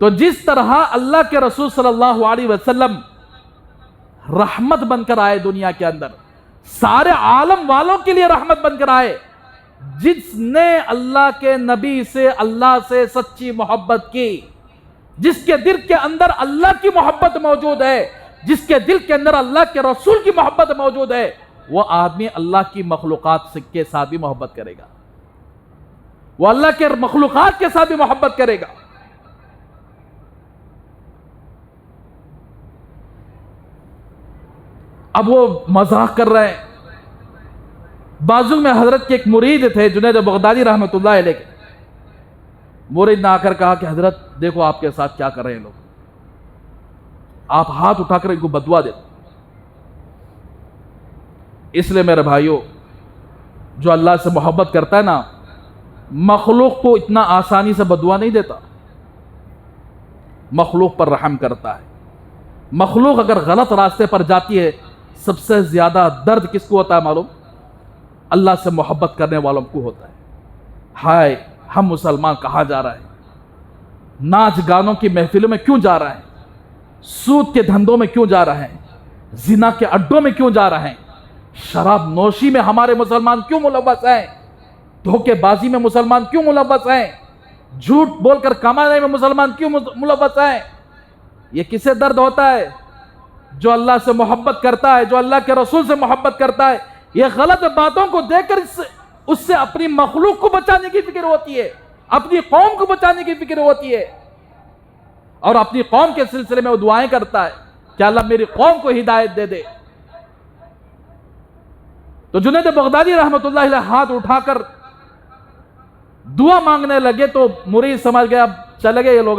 تو جس طرح اللہ کے رسول صلی اللہ علیہ وسلم رحمت بن کر آئے دنیا کے اندر، سارے عالم والوں کے لیے رحمت بن کر آئے، جس نے اللہ کے نبی سے، اللہ سے سچی محبت کی، جس کے دل کے اندر اللہ کی محبت موجود ہے، جس کے دل کے اندر اللہ کے رسول کی محبت موجود ہے، وہ آدمی اللہ کی مخلوقات کے ساتھ بھی محبت کرے گا، وہ اللہ کے مخلوقات کے ساتھ بھی محبت کرے گا۔ اب وہ مذاق کر رہے ہیں۔ بازو میں حضرت کے ایک مرید تھے جنید بغدادی رحمت اللہ علیہ کے، مرید نے آ کر کہا کہ حضرت دیکھو آپ کے ساتھ کیا کر رہے ہیں لوگ، آپ ہاتھ اٹھا کر ان کو بددعا دے دو۔ اس لیے میرے بھائیوں، جو اللہ سے محبت کرتا ہے نا، مخلوق کو اتنا آسانی سے بددعا نہیں دیتا، مخلوق پر رحم کرتا ہے۔ مخلوق اگر غلط راستے پر جاتی ہے، سب سے زیادہ درد کس کو ہوتا ہے معلوم؟ اللہ سے محبت کرنے والوں کو ہوتا ہے۔ ہائے ہم مسلمان کہاں جا رہے ہیں؟ ناچ گانوں کی محفلوں میں کیوں جا رہے ہیں؟ سود کے دھندوں میں کیوں جا رہے ہیں؟ زنا کے اڈوں میں کیوں جا رہے ہیں؟ شراب نوشی میں ہمارے مسلمان کیوں ملوث ہیں؟ دھوکے بازی میں مسلمان کیوں ملوث ہیں؟ جھوٹ بول کر کمانے میں مسلمان کیوں ملوث ہیں؟ یہ کسے درد ہوتا ہے؟ جو اللہ سے محبت کرتا ہے، جو اللہ کے رسول سے محبت کرتا ہے، یہ غلط باتوں کو دیکھ کر اس سے اپنی مخلوق کو بچانے کی فکر ہوتی ہے، اپنی قوم کو بچانے کی فکر ہوتی ہے، اور اپنی قوم کے سلسلے میں وہ دعائیں کرتا ہے کہ اللہ میری قوم کو ہدایت دے دے۔ تو جنید بغدادی رحمت اللہ علیہ ہاتھ اٹھا کر دعا مانگنے لگے تو مرید سمجھ گیا اب چلے گئے یہ لوگ،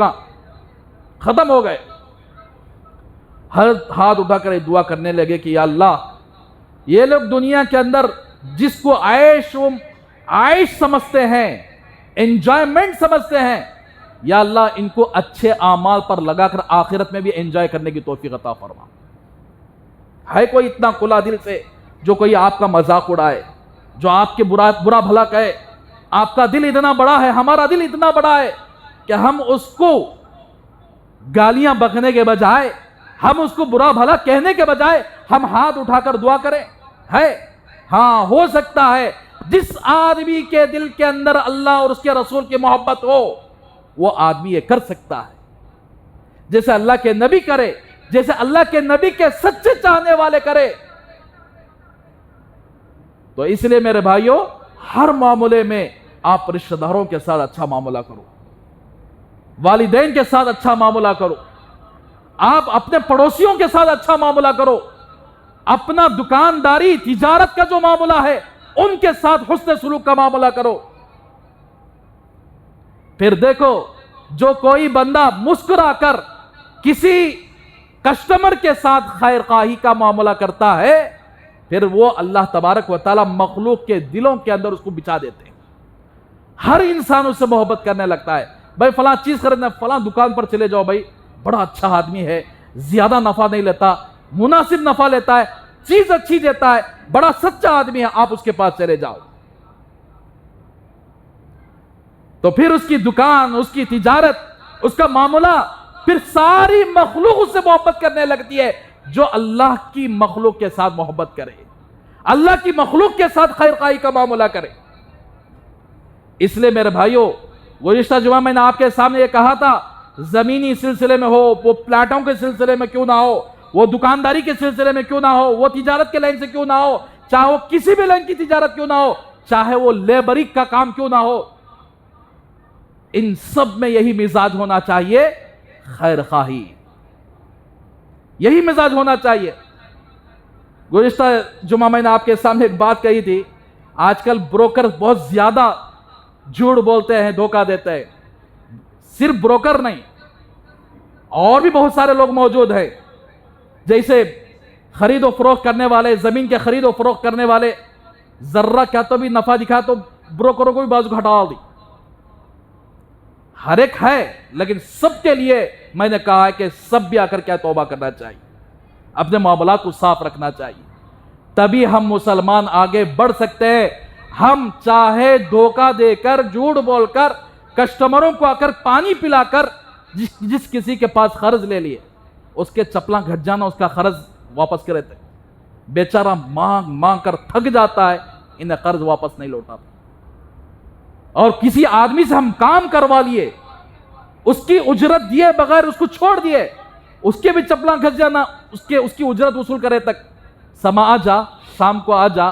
ختم ہو گئے. ہاتھ اٹھا کر دعا کرنے لگے کہ یا اللہ یہ لوگ دنیا کے اندر جس کو عائش سمجھتے ہیں، انجوائمنٹ سمجھتے ہیں، یا اللہ ان کو اچھے اعمال پر لگا کر آخرت میں بھی انجوائے کرنے کی توفیق عطا فرما. ہے کوئی اتنا کھلا دل سے جو کوئی آپ کا مذاق اڑائے، جو آپ کے برا بھلا کہے؟ آپ کا دل اتنا بڑا ہے، ہمارا دل اتنا بڑا ہے کہ ہم اس کو گالیاں بکنے کے بجائے، ہم اس کو برا بھلا کہنے کے بجائے ہم ہاتھ اٹھا کر دعا کریں؟ ہے ہاں، ہو سکتا ہے جس آدمی کے دل کے اندر اللہ اور اس کے رسول کی محبت ہو وہ آدمی یہ کر سکتا ہے، جیسے اللہ کے نبی کرے، جیسے اللہ کے نبی کے سچے چاہنے والے کرے. تو اس لیے میرے بھائیوں، ہر معاملے میں آپ رشتہ داروں کے ساتھ اچھا معاملہ کرو، والدین کے ساتھ اچھا معاملہ کرو، آپ اپنے پڑوسیوں کے ساتھ اچھا معاملہ کرو، اپنا دکانداری تجارت کا جو معاملہ ہے ان کے ساتھ حسن سلوک کا معاملہ کرو. پھر دیکھو جو کوئی بندہ مسکرا کر کسی کسٹمر کے ساتھ خیر خواہی کا معاملہ کرتا ہے، پھر وہ اللہ تبارک و تعالی مخلوق کے دلوں کے اندر اس کو بچا دیتے ہیں. ہر انسان اس سے محبت کرنے لگتا ہے. بھائی فلاں چیز خریدنا، فلاں دکان پر چلے جاؤ، بھائی بڑا اچھا آدمی ہے، زیادہ نفع نہیں لیتا، مناسب نفع لیتا ہے، چیز اچھی دیتا ہے، بڑا سچا آدمی ہے، آپ اس کے پاس چلے جاؤ. تو پھر اس کی دکان، اس کی تجارت، اس کا معاملہ، پھر ساری مخلوق اس سے محبت کرنے لگتی ہے. جو اللہ کی مخلوق کے ساتھ محبت کرے، اللہ کی مخلوق کے ساتھ خیر خواہی کا معاملہ کرے. اس لیے میرے بھائیوں، گزشتہ جمعہ میں نے آپ کے سامنے یہ کہا تھا، زمینی سلسلے میں ہو، وہ پلاٹوں کے سلسلے میں کیوں نہ ہو، وہ دکانداری کے سلسلے میں کیوں نہ ہو، وہ تجارت کے لائن سے کیوں نہ ہو، چاہے وہ کسی بھی لائن کی تجارت کیوں نہ ہو، چاہے وہ لیبری کا کام کیوں نہ ہو، ان سب میں یہی مزاج ہونا چاہیے، خیر خواہی. یہی مزاج ہونا چاہیے. گزشتہ جمعہ میں نے آپ کے سامنے ایک بات کہی تھی، آج کل بروکر بہت زیادہ جھوٹ بولتے ہیں، دھوکہ دیتے ہیں. صرف بروکر نہیں، اور بھی بہت سارے لوگ موجود ہیں، جیسے خرید و فروخت کرنے والے، زمین کے خرید و فروخت کرنے والے، ذرہ کیا تو بھی نفع دکھا تو بروکروں کو بھی بازو ہٹا دی. ہر ایک ہے، لیکن سب کے لیے میں نے کہا ہے کہ سب بھی آ کر کیا توبہ کرنا چاہیے، اپنے معاملات کو صاف رکھنا چاہیے، تبھی ہم مسلمان آگے بڑھ سکتے ہیں. ہم چاہے دھوکہ دے کر، جھوٹ بول کر، کسٹمروں کو آ کر پانی پلا کر جس کسی کے پاس قرض لے لیے اس کے چپلاں گھٹ جانا، اس کا قرض واپس کرے تھے. بیچارہ مانگ مانگ کر تھک جاتا ہے، انہیں قرض واپس نہیں لوٹاتا. اور کسی آدمی سے ہم کام کروا لیے، اس کی اجرت دیے بغیر اس کو چھوڑ دیے، اس کے بھی چپلاں گھس جانا، اس کی اجرت وصول کرے تک. سما آ جا، شام کو آ جا.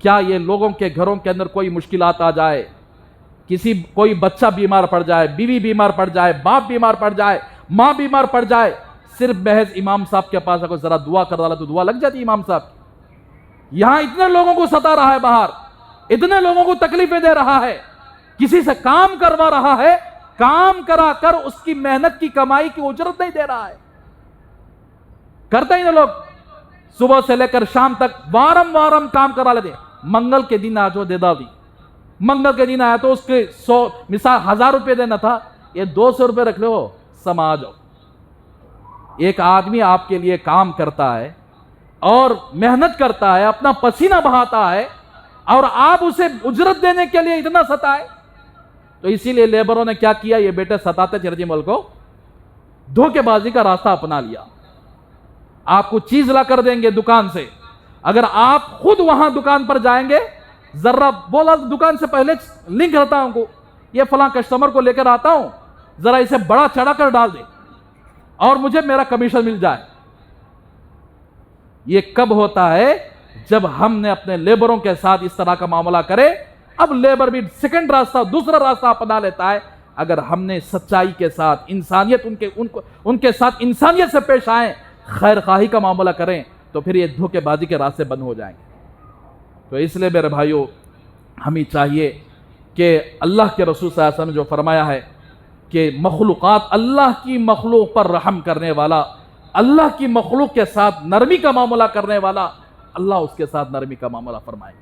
کیا یہ لوگوں کے گھروں کے اندر کوئی مشکلات آ جائے، کوئی بچہ بیمار پڑ جائے، بیوی بیمار پڑ جائے، باپ بیمار پڑ جائے، ماں بیمار پڑ جائے، صرف محض امام صاحب کے پاس اگر ذرا دعا کر ڈالا تو دعا لگ جاتی امام صاحب کی. یہاں اتنے لوگوں کو ستا رہا ہے، باہر اتنے لوگوں کو تکلیفیں دے رہا ہے، کسی سے کام کروا رہا ہے، کام کرا کر اس کی محنت کی کمائی کی اجرت نہیں دے رہا ہے. کرتے ہی نا لوگ، صبح سے لے کر شام تک وارم کام کرا لیتے. منگل کے دن آجو دے دا دی، منگل کے دن آیا تو اس کے 100 مثال 1000 روپے دینا تھا، یہ 200 روپے رکھ لو، سما جاؤ. ایک آدمی آپ کے لیے کام کرتا ہے اور محنت کرتا ہے، اپنا پسینہ بہاتا ہے، اور آپ اسے اجرت دینے کے لیے اتنا ستائے. تو اسی لیے لیبروں نے کیا کیا، یہ بیٹے ستاتے چرجی ملک کو دھوکے بازی کا راستہ اپنا لیا. آپ کو چیز لا کر دیں گے دکان سے، اگر آپ خود وہاں دکان پر جائیں گے، ذرا بولا دکان سے پہلے لنک رہتا ہوں کو، یہ فلاں کسٹمر کو لے کر آتا ہوں، ذرا اسے بڑا چڑھا کر ڈال دے اور مجھے میرا کمیشن مل جائے. یہ کب ہوتا ہے؟ جب ہم نے اپنے لیبروں کے ساتھ اس طرح کا معاملہ کرے. اب لیبر بھی سیکنڈ راستہ، دوسرا راستہ اپنا لیتا ہے. اگر ہم نے سچائی کے ساتھ، انسانیت ان کے ساتھ انسانیت سے پیش آئیں، خیر خواہی کا معاملہ کریں، تو پھر یہ دھوکے بازی کے راستے بند ہو جائیں گے. تو اس لیے میرے بھائیوں، ہمیں چاہیے کہ اللہ کے رسول صلی اللہ علیہ وسلم نے جو فرمایا ہے کہ مخلوقات، اللہ کی مخلوق پر رحم کرنے والا، اللہ کی مخلوق کے ساتھ نرمی کا معاملہ کرنے والا، اللہ اس کے ساتھ نرمی کا معاملہ فرمائے۔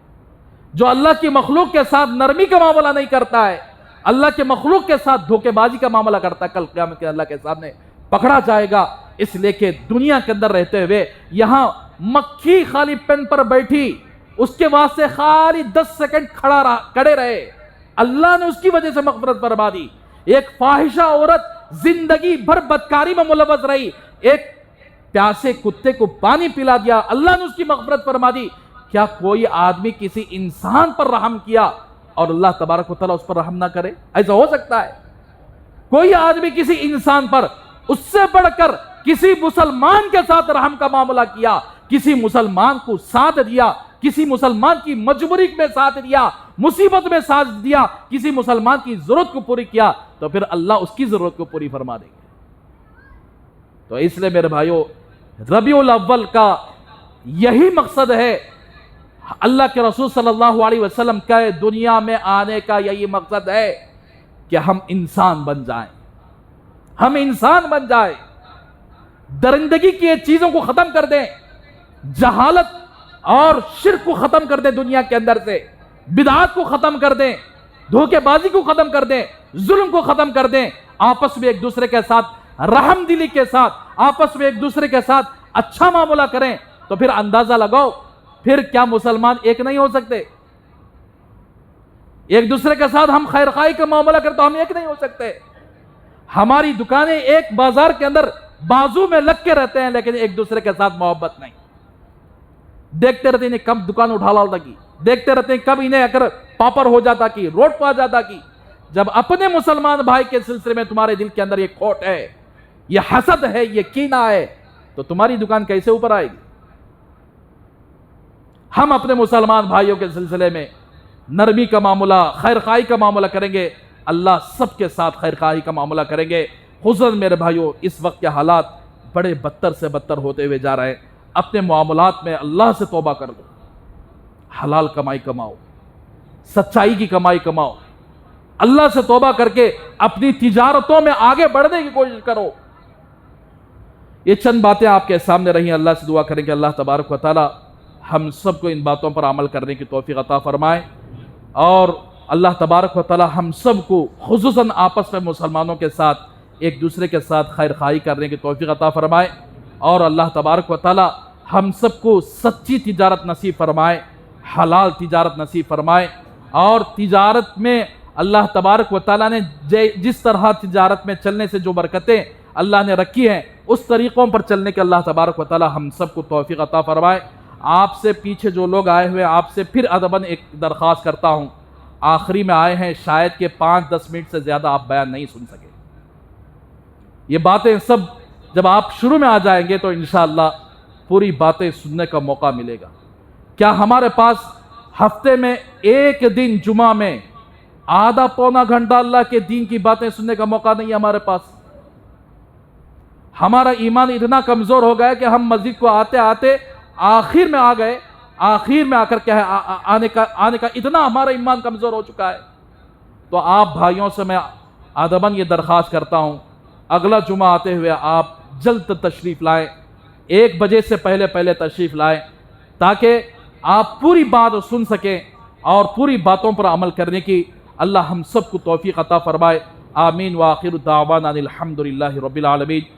جو اللہ کی مخلوق کے ساتھ نرمی کا معاملہ نہیں کرتا ہے، اللہ کے مخلوق کے ساتھ دھوکے بازی کا معاملہ کرتا ہے، کل قیامت کے اللہ کے سامنے پکڑا جائے گا۔ اس لیے کہ دنیا کے اندر رہتے ہوئے یہاں مکھی خالی پین پر بیٹھی، اس کے واسطے خالی 10 سیکنڈ کھڑے رہے، اللہ نے اس کی وجہ سے مغفرت فرما دی۔ ایک فاحشہ عورت زندگی بھر بدکاری میں ملوث رہی، ایک پیاسے کتے کو پانی پلا دیا، اللہ نے اس کی مغفرت فرما دی۔ کیا کوئی آدمی کسی انسان پر رحم کیا اور اللہ تبارک و تعالیٰ اس پر رحم نہ کرے؟ ایسا ہو سکتا ہے؟ کوئی آدمی کسی انسان پر اس سے بڑھ کر کسی مسلمان کے ساتھ رحم کا معاملہ کیا، کسی مسلمان کو ساتھ دیا، کسی مسلمان کی مجبوری میں ساتھ دیا، مصیبت میں ساتھ دیا، کسی مسلمان کی ضرورت کو پوری کیا، تو پھر اللہ اس کی ضرورت کو پوری فرما دیں گے۔ تو اس لیے میرے بھائیو، ربیع الاول کا یہی مقصد ہے، اللہ کے رسول صلی اللہ علیہ وسلم کا دنیا میں آنے کا یہی مقصد ہے کہ ہم انسان بن جائیں، ہم انسان بن جائیں، درندگی کی چیزوں کو ختم کر دیں، جہالت اور شرک کو ختم کر دیں، دنیا کے اندر سے بدعات کو ختم کر دیں، دھوکے بازی کو ختم کر دیں، ظلم کو ختم کر دیں، آپس میں ایک دوسرے کے ساتھ رحم دلی کے ساتھ، آپس میں ایک دوسرے کے ساتھ اچھا معاملہ کریں۔ تو پھر اندازہ لگاؤ، پھر کیا مسلمان ایک نہیں ہو سکتے؟ ایک دوسرے کے ساتھ ہم خیر خواہی کا معاملہ کرتے، ہم ایک نہیں ہو سکتے؟ ہماری دکانیں ایک بازار کے اندر بازو میں لگ کے رہتے ہیں، لیکن ایک دوسرے کے ساتھ محبت نہیں۔ دیکھتے رہتے ہیں کب دکان اٹھا لاتا کی، دیکھتے رہتے ہیں کب انہیں اگر پاپر ہو جاتا کی، روڈ پہ آ جاتا کی۔ جب اپنے مسلمان بھائی کے سلسلے میں تمہارے دل کے اندر یہ کھوٹ ہے، یہ حسد ہے، یہ کینہ ہے، تو تمہاری دکان کیسے اوپر آئے گی؟ ہم اپنے مسلمان بھائیوں کے سلسلے میں نرمی کا معاملہ، خیر خواہی کا معاملہ کریں گے، اللہ سب کے ساتھ خیر خواہی کا معاملہ کریں گے۔ خصوصاً میرے بھائیوں، اس وقت کے حالات بڑے بدتر سے بدتر ہوتے ہوئے جا رہے ہیں۔ اپنے معاملات میں اللہ سے توبہ کر دو، حلال کمائی کماؤ، سچائی کی کمائی کماؤ، اللہ سے توبہ کر کے اپنی تجارتوں میں آگے بڑھنے کی کوشش کرو۔ یہ چند باتیں آپ کے سامنے رہی، اللہ سے دعا کریں کہ اللہ تبارک و تعالی ہم سب کو ان باتوں پر عمل کرنے کی توفیق عطا فرمائے، اور اللہ تبارک و تعالی ہم سب کو خصوصاً آپس میں مسلمانوں کے ساتھ ایک دوسرے کے ساتھ خیر خواہی کرنے کی توفیق عطا فرمائے، اور اللہ تبارک و تعالی ہم سب کو سچی تجارت نصیب فرمائے، حلال تجارت نصیب فرمائے، اور تجارت میں اللہ تبارک و تعالی نے جس طرح تجارت میں چلنے سے جو برکتیں اللہ نے رکھی ہیں، اس طریقوں پر چلنے کے اللہ تبارک و تعالی ہم سب کو توفیق عطا فرمائے۔ آپ سے پیچھے جو لوگ آئے ہوئے، آپ سے پھر ادباً ایک درخواست کرتا ہوں، آخری میں آئے ہیں، شاید کہ 5-10 منٹ سے زیادہ آپ بیان نہیں سن سکے۔ یہ باتیں سب جب آپ شروع میں آ جائیں گے تو انشاءاللہ پوری باتیں سننے کا موقع ملے گا۔ کیا ہمارے پاس ہفتے میں ایک دن جمعہ میں آدھا پونا گھنٹہ اللہ کے دین کی باتیں سننے کا موقع نہیں ہے ہمارے پاس؟ ہمارا ایمان اتنا کمزور ہو گیا کہ ہم مسجد کو آتے آتے آخر میں آ گئے، آخر میں آ کر کے آنے کا اتنا ہمارا ایمان کمزور ہو چکا ہے۔ تو آپ بھائیوں سے میں ادباً یہ درخواست کرتا ہوں، اگلا جمعہ آتے ہوئے آپ جلد تشریف لائیں، 1 بجے سے پہلے تشریف لائیں، تاکہ آپ پوری بات سن سکیں اور پوری باتوں پر عمل کرنے کی اللہ ہم سب کو توفیق عطا فرمائے۔ آمین، وآخر دعوانا الحمدللہ رب العالمین۔